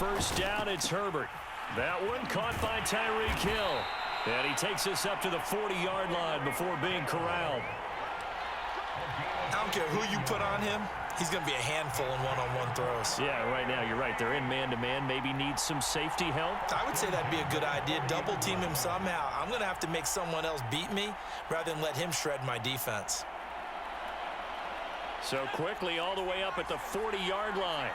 first down, it's Herbert. That one caught by Tyreek Hill. And he takes us up to the 40-yard line before being corralled. I don't care who you put on him. He's going to be a handful in one-on-one throws. Yeah, right now, you're right. They're in man-to-man. Maybe needs some safety help. I would say that'd be a good idea. Double team him somehow. I'm going to have to make someone else beat me rather than let him shred my defense. So quickly all the way up at the 40-yard line.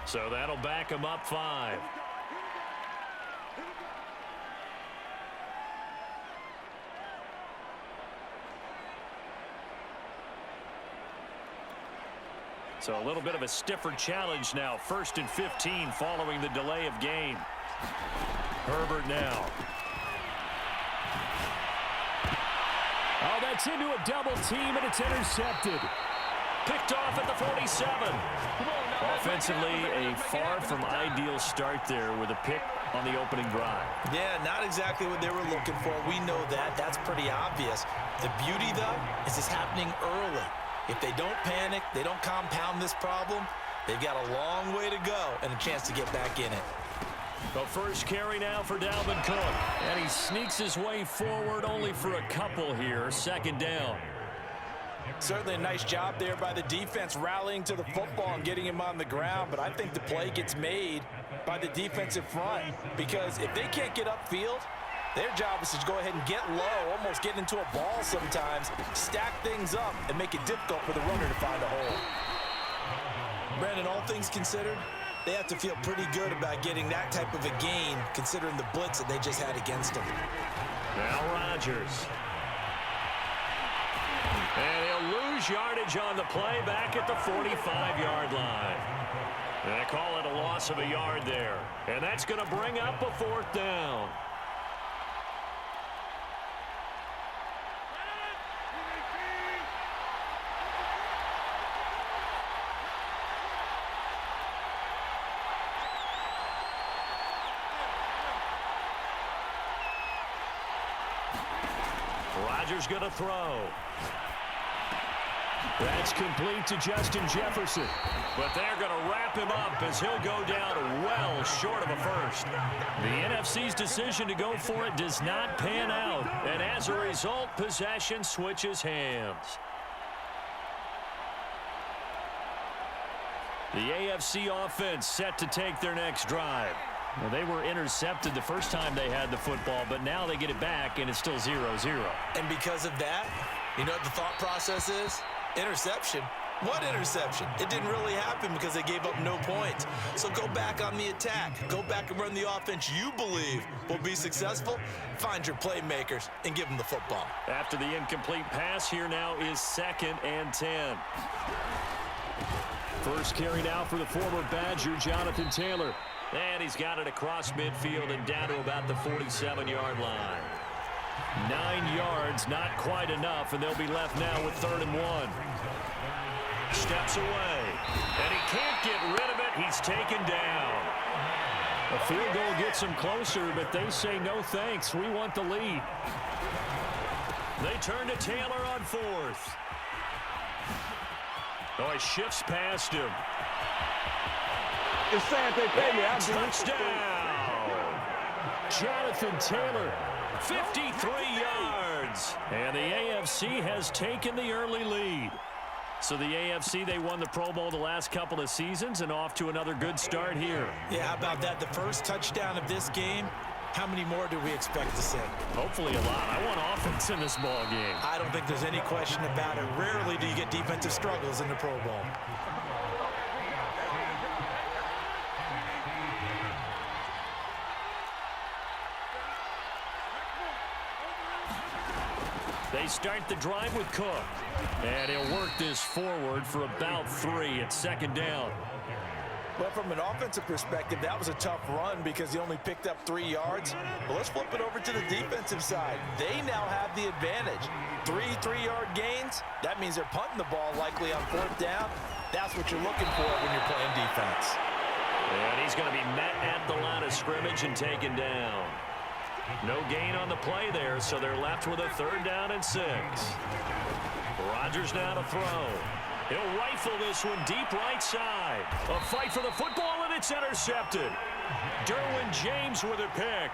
So that'll back him up 5. So a little bit of a stiffer challenge now. 1st and 15 following the delay of game. Herbert now. Oh, that's into a double team, and it's intercepted. Picked off at the 47. Offensively, a far from ideal start there with a pick on the opening drive. Yeah, not exactly what they were looking for. We know that. That's pretty obvious. The beauty, though, is it's happening early. If they don't panic, they don't compound this problem, they've got a long way to go and a chance to get back in it. The first carry now for Dalvin Cook. And he sneaks his way forward only for a couple here. 2nd down. Certainly a nice job there by the defense rallying to the football and getting him on the ground, but I think the play gets made by the defensive front because if they can't get upfield, their job is to go ahead and get low, almost get into a ball sometimes, stack things up, and make it difficult for the runner to find a hole. Brandon, all things considered, they have to feel pretty good about getting that type of a gain considering the blitz that they just had against them. Now Rodgers. And he'll lose yardage on the play back at the 45-yard line. They call it a loss of a yard there. And that's going to bring up a 4th down. Rodgers going to throw. That's complete to Justin Jefferson. But they're going to wrap him up as he'll go down well short of a first. The NFC's decision to go for it does not pan out. And as a result, possession switches hands. The AFC offense set to take their next drive. Well, they were intercepted the first time they had the football, but now they get it back, and it's still 0-0. And because of that, you know what the thought process is? Interception. What interception? It didn't really happen because they gave up no points. So go back on the attack. Go back and run the offense you believe will be successful. Find your playmakers and give them the football. After the incomplete pass, here now is 2nd and 10. First carry now for the former Badger, Jonathan Taylor. And he's got it across midfield and down to about the 47-yard line. 9 yards, not quite enough, and they'll be left now with 3rd and 1. Steps away, and he can't get rid of it. He's taken down. A field goal gets him closer, but they say no thanks. We want the lead. They turn to Taylor on 4th. Oh, he shifts past him. It's saying they pay me. Touchdown! Jonathan Taylor, 53 yards. And the AFC has taken the early lead. So the AFC, they won the Pro Bowl the last couple of seasons and off to another good start here. Yeah, how about that? The first touchdown of this game. How many more do we expect to see? Hopefully a lot. I want offense in this ball game. I don't think there's any question about it. Rarely do you get defensive struggles in the Pro Bowl. They start the drive with Cook. And he'll work this forward for about 3 at 2nd down. Well, from an offensive perspective, that was a tough run because he only picked up 3 yards. But let's flip it over to the defensive side. They now have the advantage. 3 3-yard gains. That means they're punting the ball likely on 4th down. That's what you're looking for when you're playing defense. And he's going to be met at the line of scrimmage and taken down. No gain on the play there, so they're left with a 3rd down and 6. Rodgers now to throw. He'll rifle this one deep right side. A fight for the football, and it's intercepted. Derwin James with a pick.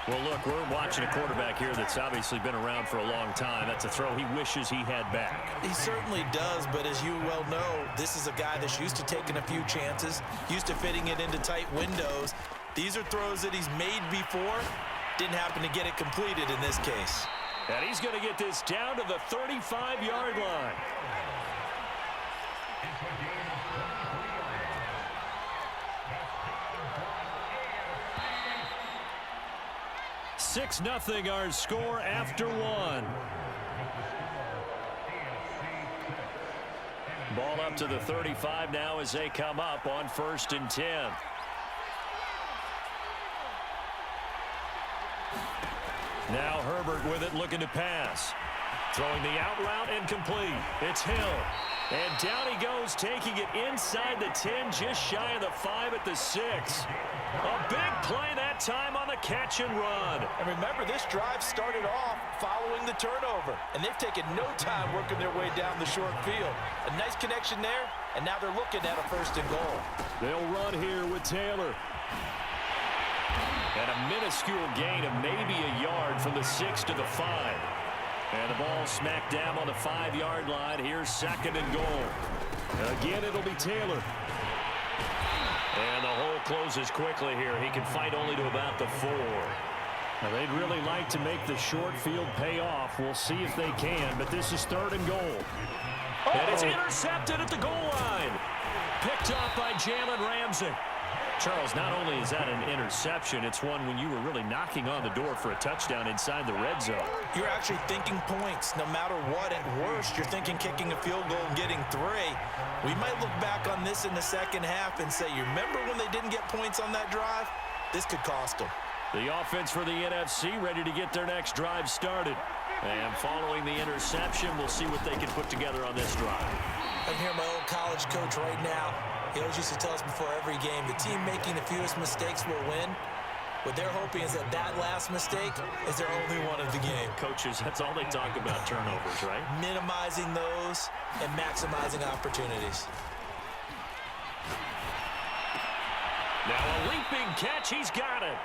Well, look, we're watching a quarterback here that's obviously been around for a long time. That's a throw he wishes he had back. He certainly does, but as you well know, this is a guy that's used to taking a few chances, used to fitting it into tight windows. These are throws that he's made before. Didn't happen to get it completed in this case. And he's going to get this down to the 35-yard line. Six nothing our score after 1. Ball up to the 35 now as they come up on 1st and 10. Now Herbert with it, looking to pass. Throwing the out route incomplete. It's Hill. And down he goes, taking it inside the 10, just shy of the 5 at the 6. A big play that time on the catch and run. And remember, this drive started off following the turnover, and they've taken no time working their way down the short field. A nice connection there, and now they're looking at a 1st and goal. They'll run here with Taylor. And a minuscule gain of maybe a yard from the 6 to the 5. And the ball smacked down on the 5-yard line. Here's 2nd and goal. Again, it'll be Taylor. And the hole closes quickly here. He can fight only to about the 4. Now, they'd really like to make the short field pay off. We'll see if they can, but this is 3rd and goal. And it's intercepted at the goal line. Picked up by Jalen Ramsey. Charles, not only is that an interception, it's one when you were really knocking on the door for a touchdown inside the red zone. You're actually thinking points no matter what. At worst, you're thinking kicking a field goal and getting 3. We might look back on this in the second half and say, you remember when they didn't get points on that drive? This could cost them. The offense for the NFC ready to get their next drive started. And following the interception, we'll see what they can put together on this drive. I'm here, my old college coach right now. He always used to tell us before every game, the team making the fewest mistakes will win. What they're hoping is that that last mistake is their only one of the game. Coaches, that's all they talk about, turnovers, right? Minimizing those and maximizing opportunities. Now a leaping catch, he's got it.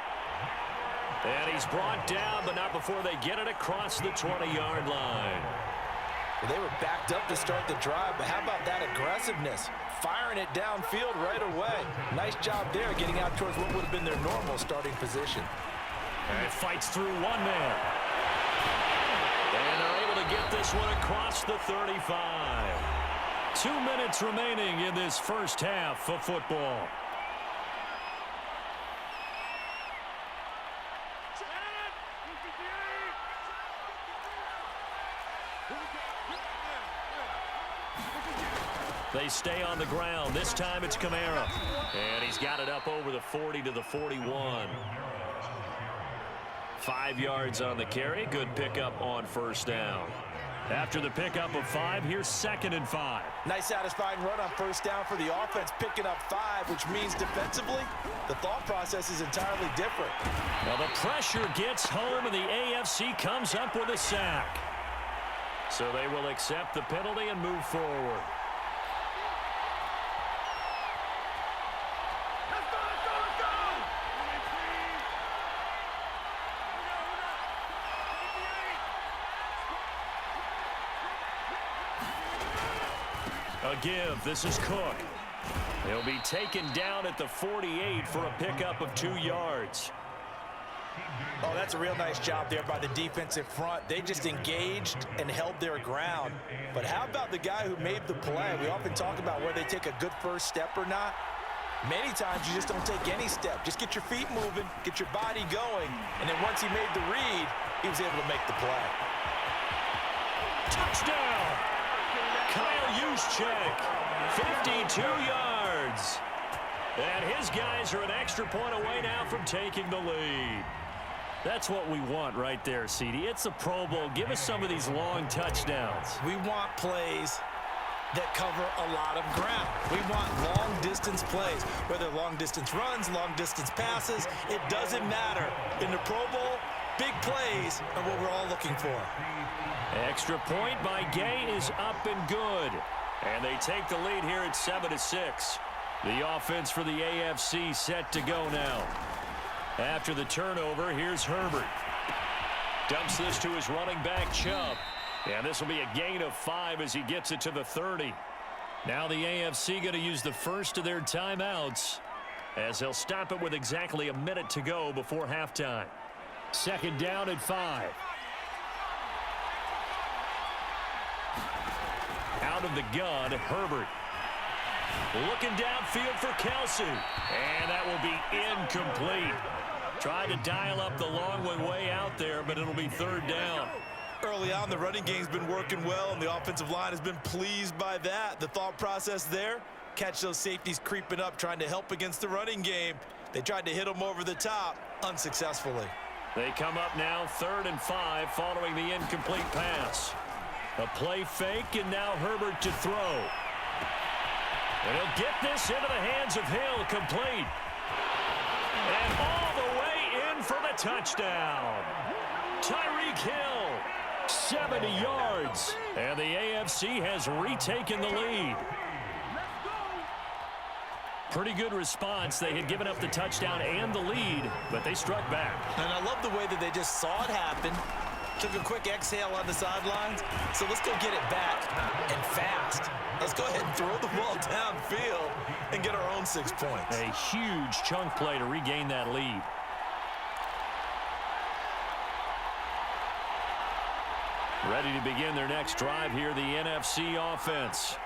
And he's brought down, but not before they get it across the 20-yard line. Well, they were backed up to start the drive, but how about that aggressiveness? Firing it downfield right away. Nice job there getting out towards what would have been their normal starting position. And it fights through one man. And they're able to get this one across the 35. 2 minutes remaining in this first half of football. They stay on the ground. This time it's Kamara. And he's got it up over the 40 to the 41. 5 yards on the carry. Good pickup on 1st down. After the pickup of 5, here's 2nd and 5. Nice satisfying run on 1st down for the offense, picking up 5, which means defensively, the thought process is entirely different. Well, the pressure gets home, and the AFC comes up with a sack. So they will accept the penalty and move forward. A give. This is Cook. He'll be taken down at the 48 for a pickup of 2 yards. Oh, that's a real nice job there by the defensive front. They just engaged and held their ground. But how about the guy who made the play? We often talk about whether they take a good first step or not. Many times you just don't take any step. Just get your feet moving, get your body going, and then once he made the read, he was able to make the play. Touchdown! Kyle Juszczyk, 52 yards. And his guys are an extra point away now from taking the lead. That's what we want right there, CD. It's a Pro Bowl. Give us some of these long touchdowns. We want plays that cover a lot of ground. We want long long-distance plays, whether long-distance runs, long-distance passes, it doesn't matter. In the Pro Bowl, big plays are what we're all looking for. Extra point by Gay is up and good. And they take the lead here at 7-6. The offense for the AFC set to go now. After the turnover, here's Herbert. Dumps this to his running back, Chubb. And this will be a gain of 5 as he gets it to the 30. Now the AFC going to use the first of their timeouts as they'll stop it with exactly a minute to go before halftime. Second down at 5. Out of the gun, Herbert. Looking downfield for Kelsey. And that will be incomplete. Tried to dial up the long one way out there, but it'll be third down. Early on, the running game's been working well, and the offensive line has been pleased by that. The thought process there, catch those safeties creeping up, trying to help against the running game. They tried to hit them over the top, unsuccessfully. They come up now, 3rd and 5, following the incomplete pass. A play fake, and now Herbert to throw. And he'll get this into the hands of Hill, complete. And all the way in for the touchdown. Tyreek Hill, 70 yards. And the AFC has retaken the lead. Pretty good response. They had given up the touchdown and the lead, but they struck back. And I love the way that they just saw it happen. Took a quick exhale on the sidelines. So let's go get it back and fast. Let's go ahead and throw the ball downfield and get our own 6 points. A huge chunk play to regain that lead. Ready to begin their next drive here, the NFC offense.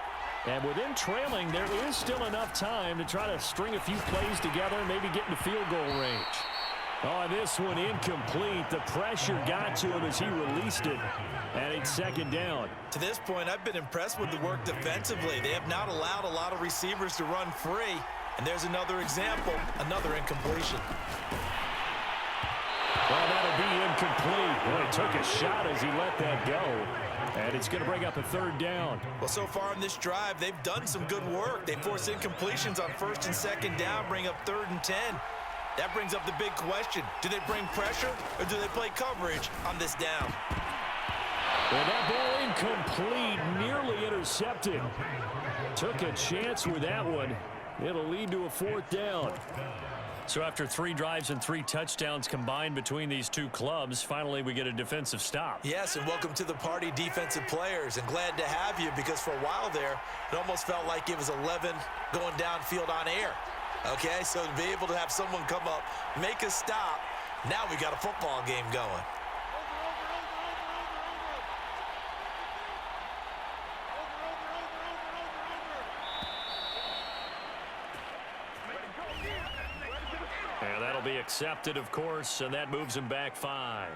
And within trailing, there is still enough time to try to string a few plays together and maybe get into field goal range. Oh, this one incomplete. The pressure got to him as he released it. And it's second down. To this point, I've been impressed with the work defensively. They have not allowed a lot of receivers to run free. And there's another example, another incompletion. Well, that'll be incomplete. Well, he took a shot as he let that go. And it's going to bring up a 3rd down. Well, so far in this drive, they've done some good work. They force incompletions on 1st and 2nd down, bring up 3rd and 10. That brings up the big question. Do they bring pressure or do they play coverage on this down? And that ball incomplete, nearly intercepted. Took a chance with that one. It'll lead to a 4th down. So after 3 drives and 3 touchdowns combined between these two clubs, finally we get a defensive stop. Yes, and welcome to the party, defensive players. And glad to have you because for a while there, it almost felt like it was 11 going downfield on air. Okay, so to be able to have someone come up, make a stop, now we got a football game going. And that'll be accepted, of course, and that moves him back 5.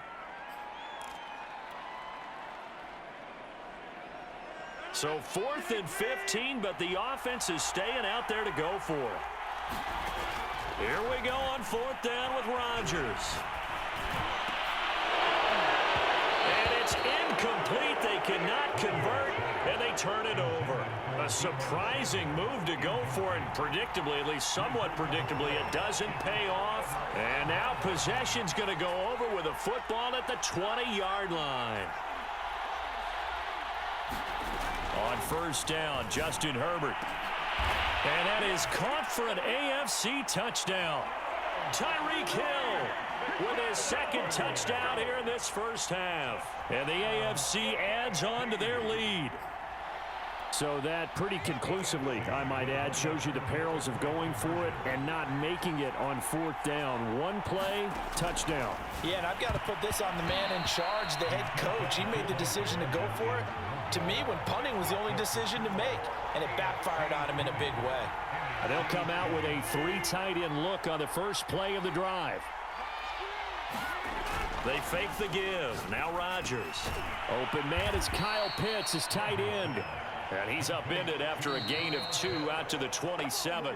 So 4th and 15, but the offense is staying out there to go for it. Here we go on 4th down with Rodgers. And it's incomplete. They cannot convert, and they turn it over. A surprising move to go for it. Predictably, at least somewhat predictably, it doesn't pay off. And now possession's going to go over with a football at the 20-yard line. On 1st down, Justin Herbert. And that is caught for an AFC touchdown. Tyreek Hill with his 2nd touchdown here in this first half. And the AFC adds on to their lead. So that pretty conclusively, I might add, shows you the perils of going for it and not making it on 4th down. One play, touchdown. Yeah, and I've got to put this on the man in charge, the head coach. He made the decision to go for it. To me, when punting was the only decision to make, and it backfired on him in a big way. And they'll come out with a 3 tight end look on the first play of the drive. They fake the give. Now Rodgers. Open man is Kyle Pitts, his tight end. And he's upended after a gain of 2 out to the 27.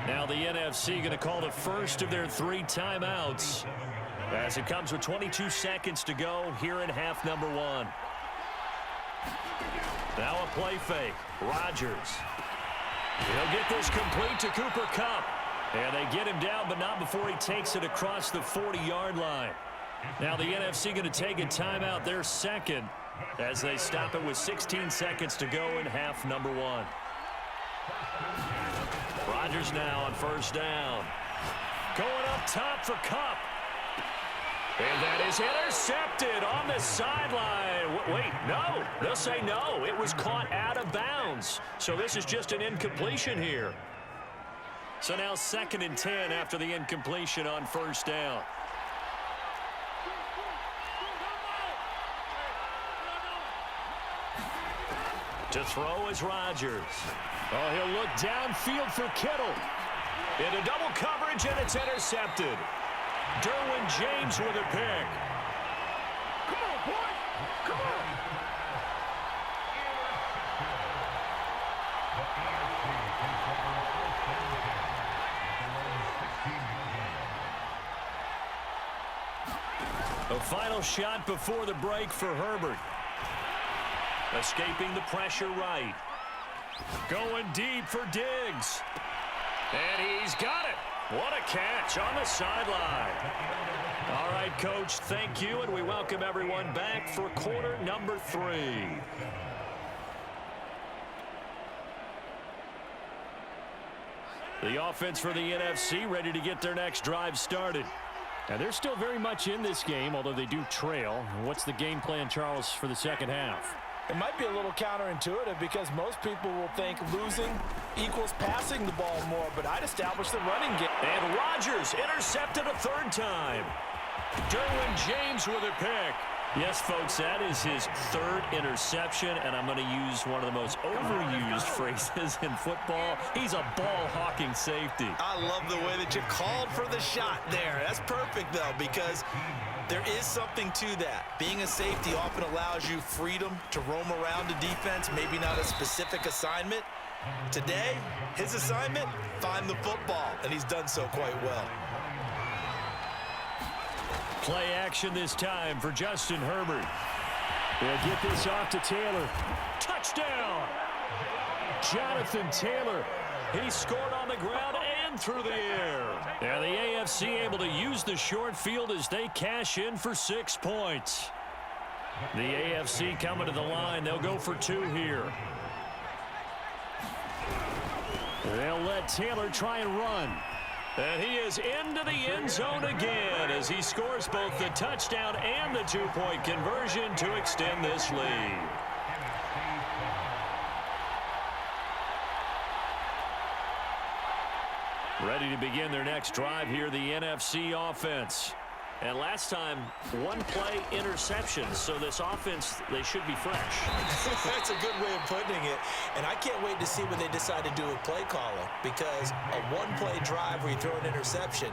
Now the NFC going to call the first of their 3 timeouts as it comes with 22 seconds to go here in half number 1. Now a play fake. Rodgers. He'll get this complete to Cooper Kupp. And they get him down, but not before he takes it across the 40-yard line. Now the NFC going to take a timeout, their second, as they stop it with 16 seconds to go in half number one. Rodgers now on first down. Going up top for Kupp. And that is intercepted on the sideline. Wait, no. They'll say no. It was caught out of bounds. So this is just an incompletion here. So now 2nd and 10 after the incompletion on first down. To throw is Rodgers. Oh, he'll look downfield for Kittle. Into double coverage, and it's intercepted. Derwin James with a pick. Come on, boy. Come on. A final shot before the break for Herbert. Escaping the pressure right. Going deep for Diggs. And he's got it. What a catch on the sideline. All right, Coach, thank you, and we welcome everyone back for quarter number 3. The offense for the NFC ready to get their next drive started. And they're still very much in this game, although they do trail. What's the game plan, Charles, for the second half? It might be a little counterintuitive because most people will think losing equals passing the ball more, but I'd establish the running game. And Rodgers intercepted a 3rd time. Derwin James with a pick. Yes, folks, that is his 3rd interception, and I'm going to use one of the most overused phrases in football. He's a ball-hawking safety. I love the way that you called for the shot there. That's perfect, though, because there is something to that. Being a safety often allows you freedom to roam around the defense, maybe not a specific assignment. Today, his assignment, find the football, and he's done so quite well. Play action this time for Justin Herbert. They'll get this off to Taylor. Touchdown! Jonathan Taylor. He scored on the ground and through the air. And the AFC able to use the short field as they cash in for 6 points. The AFC coming to the line. They'll go for 2 here. They'll let Taylor try and run. And he is into the end zone again as he scores both the touchdown and the 2-point conversion to extend this lead. Ready to begin their next drive here, the NFC offense. And last time, 1-play interception. So this offense, they should be fresh. That's a good way of putting it. And I can't wait to see what they decide to do with play calling. Because a 1-play drive where you throw an interception,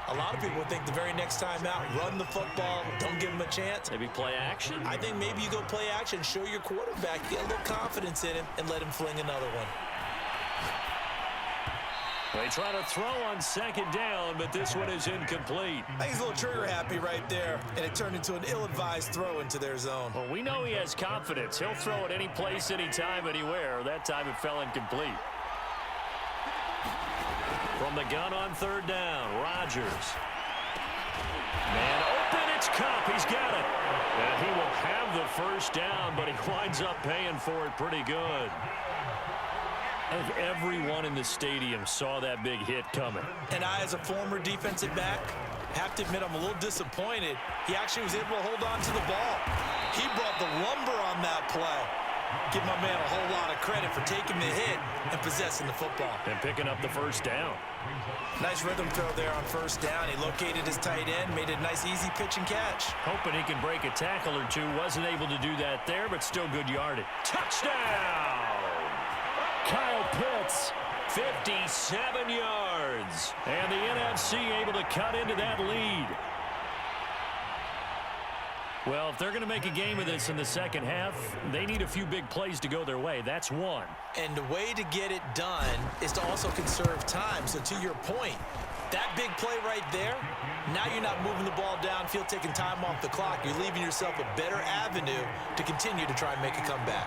a lot of people think the very next time out, run the football, don't give them a chance. Maybe play action? I think maybe you go play action, show your quarterback, get a little confidence in him, and let him fling another one. They try to throw on 2nd down, but this one is incomplete. I think he's a little trigger happy right there, and it turned into an ill-advised throw into their zone. Well, we know he has confidence. He'll throw it any place, anytime, anywhere. That time it fell incomplete. From the gun on 3rd down, Rodgers. Man open, it's Kupp. He's got it. And he will have the 1st down, but he winds up paying for it pretty good. I think everyone in the stadium saw that big hit coming. And I, as a former defensive back, have to admit I'm a little disappointed. He actually was able to hold on to the ball. He brought the lumber on that play. Give my man a whole lot of credit for taking the hit and possessing the football. And picking up the 1st down. Nice rhythm throw there on 1st down. He located his tight end, made it a nice easy pitch and catch. Hoping he can break a tackle or two. Wasn't able to do that there, but still good yardage. Touchdown! Kyle Pitts, 57 yards. And the NFC able to cut into that lead. Well, if they're going to make a game of this in the second half, they need a few big plays to go their way. That's one. And the way to get it done is to also conserve time. So to your point, that big play right there, now you're not moving the ball downfield, taking time off the clock. You're leaving yourself a better avenue to continue to try and make a comeback.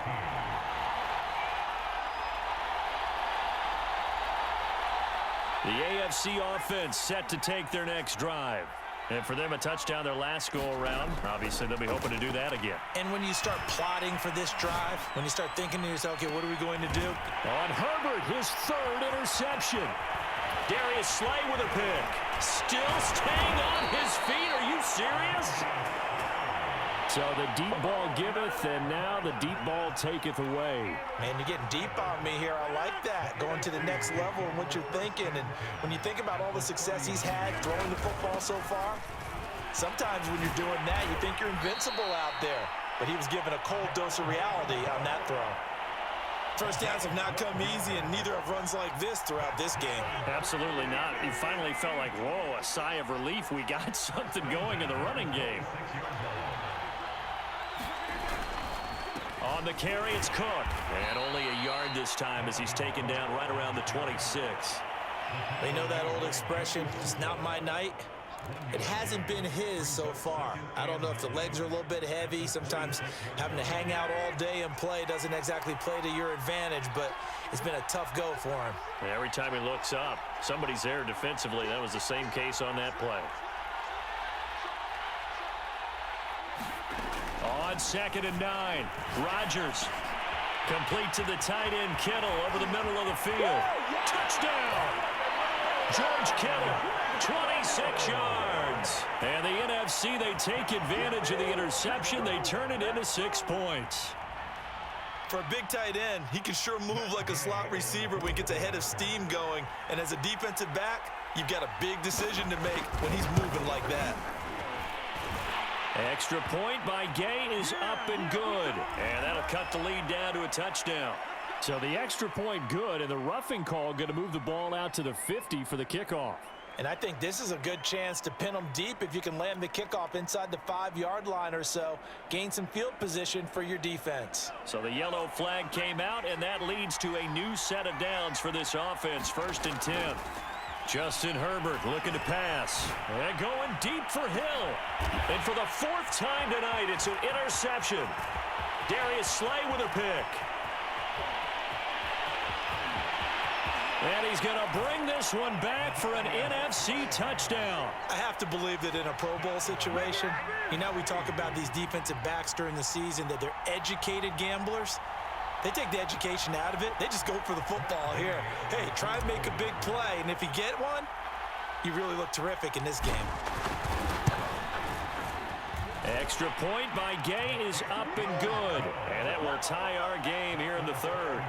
The AFC offense set to take their next drive. And for them, a touchdown their last go-around. Obviously, they'll be hoping to do that again. And when you start plotting for this drive, when you start thinking to yourself, okay, what are we going to do? On Herbert, his third interception. Darius Slay with a pick. Still staying on his feet. Are you serious? So the deep ball giveth, and now the deep ball taketh away. Man, you're getting deep on me here. I like that. Going to the next level and what you're thinking. And when you think about all the success he's had throwing the football so far, sometimes when you're doing that, you think you're invincible out there. But he was given a cold dose of reality on that throw. First downs have not come easy, and neither have runs like this throughout this game. Absolutely not. He finally felt like, whoa, a sigh of relief. We got something going in the running game. On the carry, it's Cook. And only a yard this time as he's taken down right around the 26. They know that old expression, it's not my night. It hasn't been his so far. I don't know if the legs are a little bit heavy. Sometimes having to hang out all day and play doesn't exactly play to your advantage, but it's been a tough go for him. Every time he looks up, somebody's there defensively. That was the same case on that play. On 2nd and 9, Rodgers complete to the tight end Kittle over the middle of the field. Touchdown! George Kittle, 26 yards. And the NFC, they take advantage of the interception. They turn it into 6 points. For a big tight end, he can sure move like a slot receiver when he gets a head of steam going. And as a defensive back, you've got a big decision to make when he's moving like that. Extra point by Gay is up and good. And that'll cut the lead down to a touchdown. So the extra point good, and the roughing call going to move the ball out to the 50 for the kickoff. And I think this is a good chance to pin them deep if you can land the kickoff inside the 5-yard line or so. Gain some field position for your defense. So the yellow flag came out, and that leads to a new set of downs for this offense. 1st and 10. Justin Herbert looking to pass. And going deep for Hill. And for the 4th time tonight, it's an interception. Darius Slay with a pick. And he's going to bring this one back for an NFC touchdown. I have to believe that in a Pro Bowl situation, you know, we talk about these defensive backs during the season, that they're educated gamblers. They take the education out of it. They just go for the football here. Hey, try and make a big play, and if you get one, you really look terrific in this game. Extra point by Gay is up and good. And that will tie our game here in the 3rd.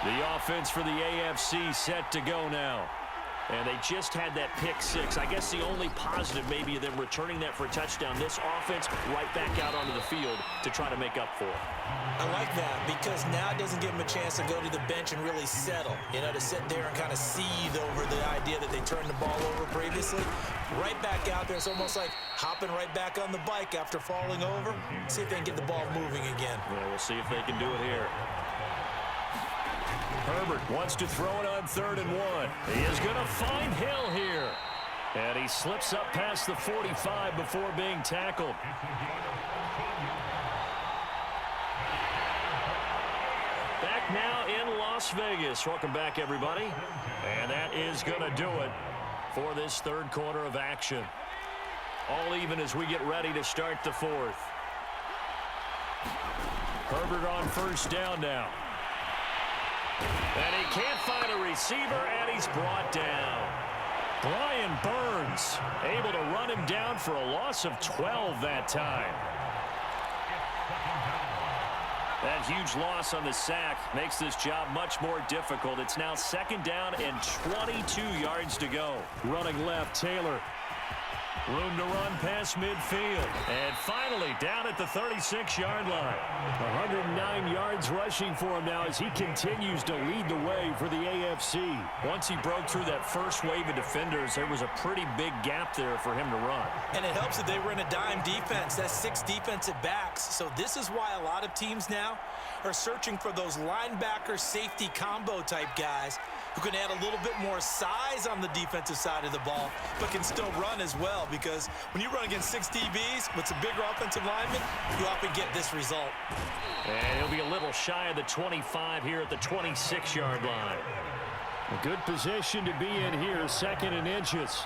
The offense for the AFC set to go now. And they just had that pick 6. I guess the only positive maybe of them returning that for a touchdown. This offense right back out onto the field to try to make up for it. I like that because now it doesn't give them a chance to go to the bench and really settle. You know, to sit there and kind of seethe over the idea that they turned the ball over previously. Right back out there. It's almost like hopping right back on the bike after falling over. See if they can get the ball moving again. Yeah, we'll see if they can do it here. Herbert wants to throw it on 3rd and 1. He is going to find Hill here. And he slips up past the 45 before being tackled. Back now in Las Vegas. Welcome back, everybody. And that is going to do it for this 3rd quarter of action. All even as we get ready to start the 4th. Herbert on 1st down now. And he can't find a receiver, and he's brought down. Brian Burns able to run him down for a loss of 12 that time. That huge loss on the sack makes this job much more difficult. It's now 2nd down and 22 yards to go. Running left, Taylor. Room to run past midfield. And finally down at the 36-yard line. 109 yards rushing for him now as he continues to lead the way for the AFC. Once he broke through that first wave of defenders, there was a pretty big gap there for him to run. And it helps that they were in a dime defense. That's 6 defensive backs. So this is why a lot of teams now are searching for those linebacker safety combo type guys who can add a little bit more size on the defensive side of the ball, but can still run as well, because when you run against 6 DBs with some bigger offensive linemen, you often get this result. And he'll be a little shy of the 25 here at the 26-yard line. A good position to be in here, 2nd and inches.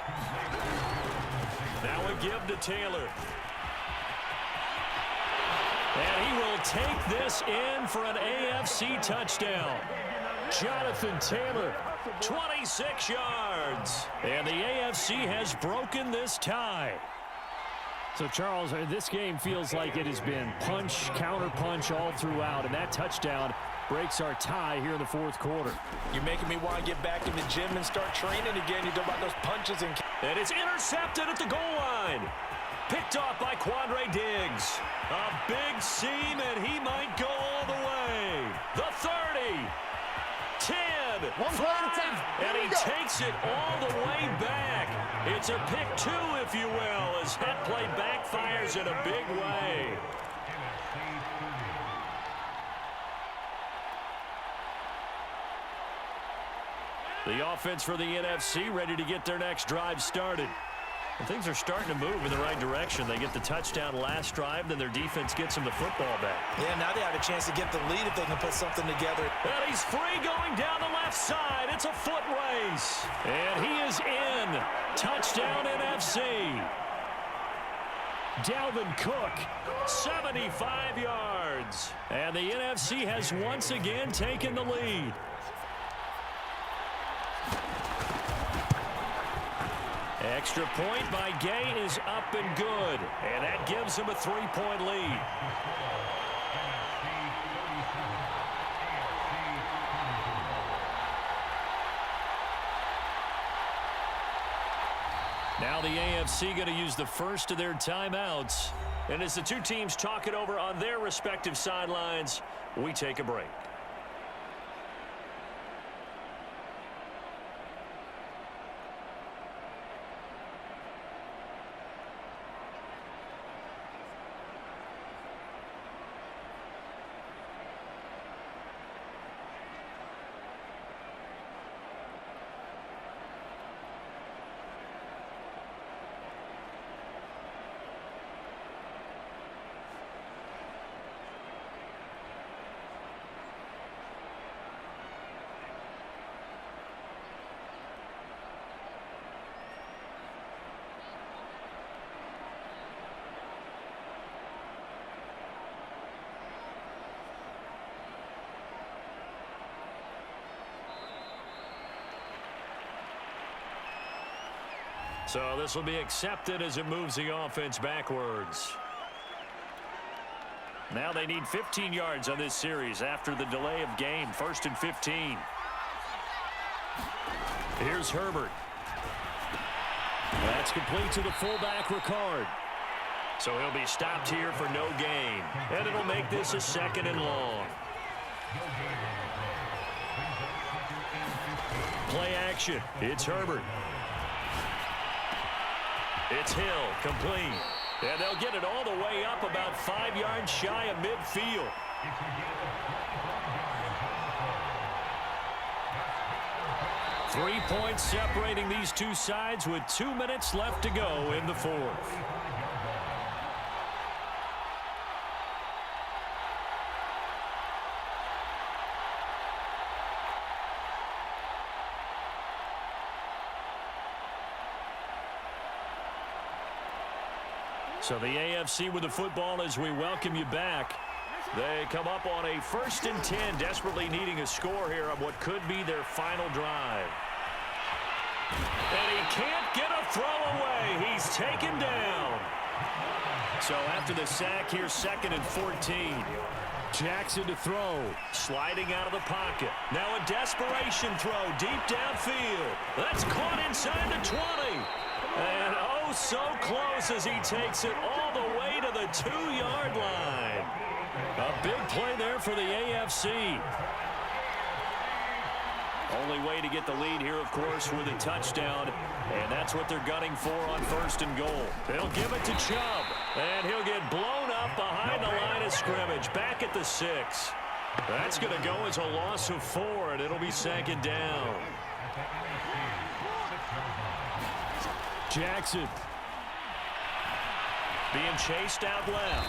Now a give to Taylor. And he will take this in for an AFC touchdown. Jonathan Taylor, 26 yards. And the AFC has broken this tie. So, Charles, this game feels like it has been punch, counter-punch all throughout, and that touchdown breaks our tie here in the 4th quarter. You're making me want to get back in the gym and start training again. You talk about those punches and... And it's intercepted at the goal line. Picked off by Quandre Diggs. A big seam, and he might go all the way. The 30, 10, 5, and he takes it all the way back. It's a pick 2, if you will, as that play backfires in a big way. The offense for the NFC ready to get their next drive started. And things are starting to move in the right direction. They get the touchdown last drive, then their defense gets them the football back. Yeah, now they have a chance to get the lead if they can put something together. And he's free going down the left side. It's a foot race. And he is in. Touchdown NFC. Dalvin Cook, 75 yards. And the NFC has once again taken the lead. Extra point by Gay is up and good. And that gives him a 3-point lead. Now the AFC going to use the first of their timeouts. And as the two teams talk it over on their respective sidelines, we take a break. So this will be accepted as it moves the offense backwards. Now they need 15 yards on this series after the delay of game. 1st and 15. Here's Herbert. That's complete to the fullback, Ricard. So he'll be stopped here for no gain. And it'll make this a 2nd and long. Play action. It's Herbert. It's Hill, complete. And they'll get it all the way up about 5 yards shy of midfield. Three points separating these two sides with 2 minutes left to go in the 4th. So the AFC with the football as we welcome you back. They come up on a 1st and 10, desperately needing a score here on what could be their final drive. And he can't get a throw away. He's taken down. So after the sack, here's 2nd and 14. Jackson to throw. Sliding out of the pocket. Now a desperation throw deep downfield. That's caught inside the 20. And oh, so close as he takes it all the way to the 2-yard line. A big play there for the AFC. Only way to get the lead here, of course, with a touchdown. And that's what they're gunning for on 1st and goal. They'll give it to Chubb. And he'll get blown up behind the line of scrimmage. Back at the 6. That's going to go as a loss of 4, and it'll be 2nd down. Jackson being chased out left.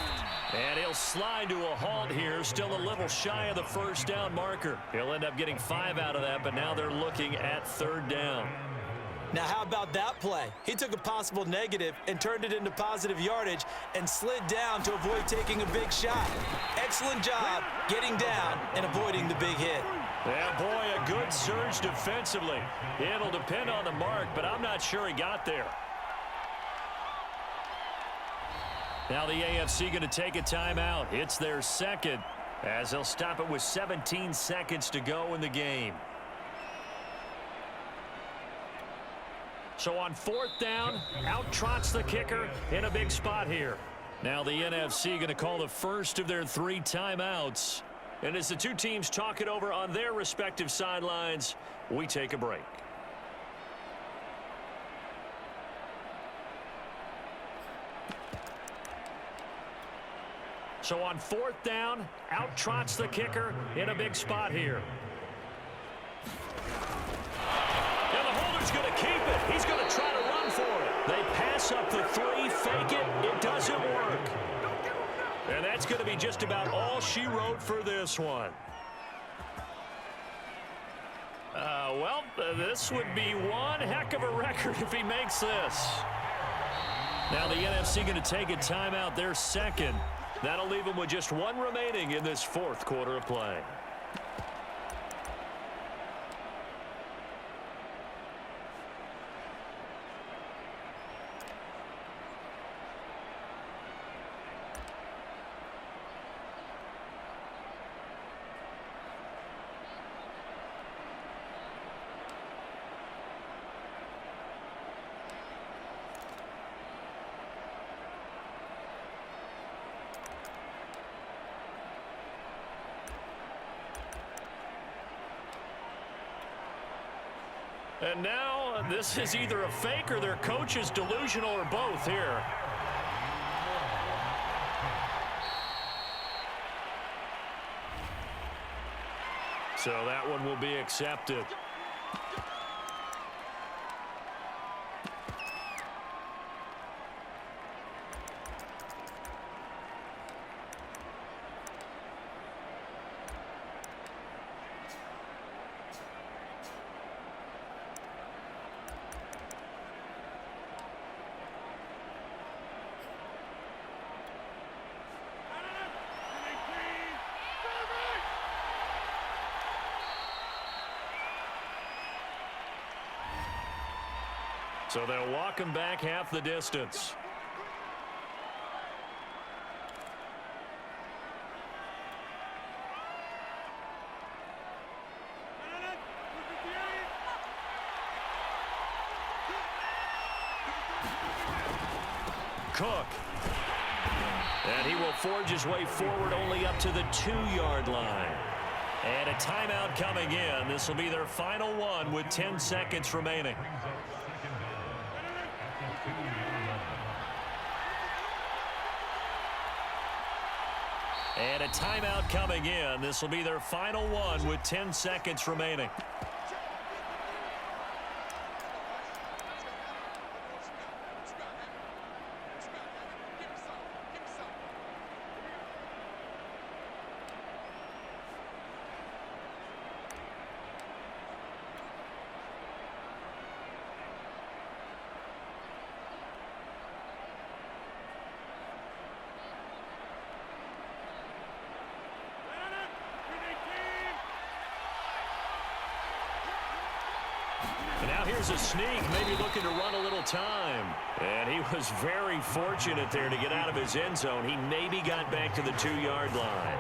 And he'll slide to a halt here, still a little shy of the 1st down marker. He'll end up getting 5 out of that, but now they're looking at 3rd down. Now, how about that play? He took a possible negative and turned it into positive yardage and slid down to avoid taking a big shot. Excellent job getting down and avoiding the big hit. Yeah, boy, a good surge defensively. It'll depend on the mark, but I'm not sure he got there. Now the AFC going to take a timeout. It's their 2nd, as they'll stop it with 17 seconds to go in the game. So on 4th down, out trots the kicker in a big spot here. Now the NFC going to call the first of their 3 timeouts. And as the 2 teams talk it over on their respective sidelines, we take a break. So on 4th down, out trots the kicker in a big spot here. And the holder's going to keep it. He's going to try to run for it. They pass up the 3, fake it. It doesn't work. And that's going to be just about all she wrote for this one. This would be one heck of a record if he makes this. Now the NFC going to take a timeout, their 2nd. That'll leave them with just 1 remaining in this 4th quarter of play. And now this is either a fake or their coach is delusional or both here. So that one will be accepted. So they'll walk him back half the distance. Cook. And he will forge his way forward only up to the 2-yard line. And a timeout coming in. This will be their final one with 10 seconds remaining. And a timeout coming in. This will be their final one with 10 seconds remaining. And now here's a sneak, maybe looking to run a little time. And he was very fortunate there to get out of his end zone. He maybe got back to the 2-yard line.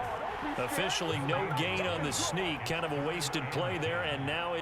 Officially no gain on the sneak, kind of a wasted play there, and now